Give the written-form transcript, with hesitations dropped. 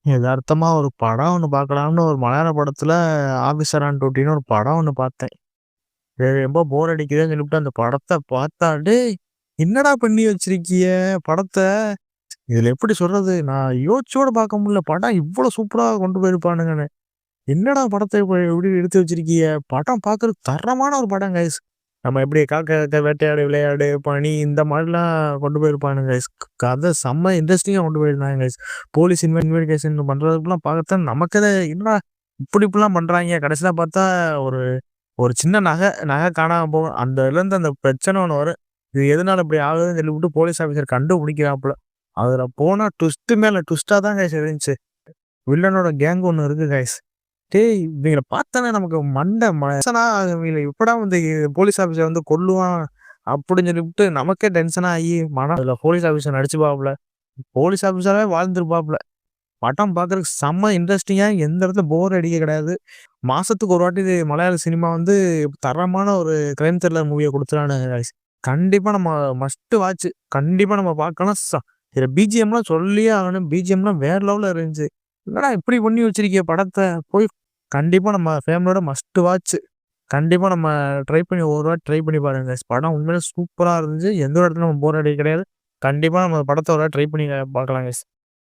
எதார்த்தமா ஒரு படம் ஒண்ணு பார்க்கலாம்னு ஒரு மலையாள படத்துல ஆபிசர் ஆன் டியூட்டின்னு ஒரு படம் ஒண்ணு பார்த்தேன். ரொம்ப போர் அடிக்குதுன்னு சொல்லிப்புட்டு அந்த படத்த பார்த்தா, "டேய்! என்னடா பண்ணி வச்சிருக்கீய படத்த?" இதுல எப்படி சொல்றது? நான் யோசிச்சு கூட பார்க்க முடியல. படம் இவ்ளோ சூப்பரா கொண்டு போயிருப்பானுங்கன்னு. என்னடா படத்த இப்படி எடுத்து வச்சிருக்கீய? படம் பார்க்கறதுக்கு தரமான ஒரு படம் கைஸ். நம்ம எப்படி காக்கா காக்கா வேட்டையாடு விளையாடு, பனி இந்த மாரிலாம் கொண்டு போயிருப்பானுங்க கைஸ். கதை செம்ம இன்ட்ரஸ்டிங்கா கொண்டு போயிருந்தாங்க கைஸ். போலீஸ் இன்வெஸ்டிகேஷன் பண்றதுக்குலாம் பார்க்கத்தான் நமக்கே என்னடா இப்படி இப்படிலாம் பண்றாய்ங்க. கடைசியில பார்த்தா ஒரு ஒரு சின்ன நகை காணாம போகும். அந்த இதுலேருந்து அந்த பிரச்சனை ஒண்ணு வரும். இது எதனால இப்படி ஆகுதுன்னு சொல்லிப்புட்டு போலீஸ் ஆஃபீசர் கண்டுபிடிக்கிறாப்புல. அதுல போனா ட்விஸ்ட் மேல ட்விஸ்ட்டா தான் கைஸ் இருந்துச்சு. வில்லனோட கேங் ஒண்ணு இருக்கு கைஸ். டேய்! இவங்கள பார்த்தாலே நமக்கு மனசனா இவங்கள எப்படா வந்து போலீஸ் ஆஃபீசர் வந்து கொல்லுவான் அப்படின்னு சொல்லிப்புட்டு நமக்கே டென்ஷனா ஆயி அதுல போலீஸ் ஆஃபீசர் நடிச்சுப்பாப்புல. போலீஸ் ஆஃபீசராவே வாழ்ந்திருப்பாப்புல. படம் பார்க்கறதுக்கு செம்ம இன்ட்ரஸ்டிங்கா எந்த இடத்துல போர் அடிக்க கிடையாது. மாசத்துக்கு ஒரு வாட்டி இது மலையாள சினிமா வந்து தரமான ஒரு கிரைம் த்ரில்லர் மூவிய குடுத்துறானுங்க காய்ஸ். கண்டிப்பா நம்ம மஸ்ட் வாட்ச். கண்டிப்பா நம்ம பார்க்கணும். இதுல பிஜிஎம்லாம் சொல்லியே ஆகணும். பிஜிஎம்லாம் வேற லெவல்ல இருந்துச்சு. என்னடா இப்படி பண்ணி வச்சிருக்கிய படத்த? போய் கண்டிப்பா நம்ம ஃபேமிலியோட மஸ்ட் வாட்ச். கண்டிப்பா நம்ம ஒரு வாட்டி ட்ரை பண்ணி பாருங்க காய்ஸ். படம் உண்மையிலே சூப்பரா இருந்துச்சு. எந்த ஒரு இடத்துலயும் நம்ம போர் அடிக்க கிடையாது. கண்டிப்பா நம்ம படத்த ஒரு வாட்டி ட்ரை பண்ணி பார்க்கலாம் காய்ஸ்.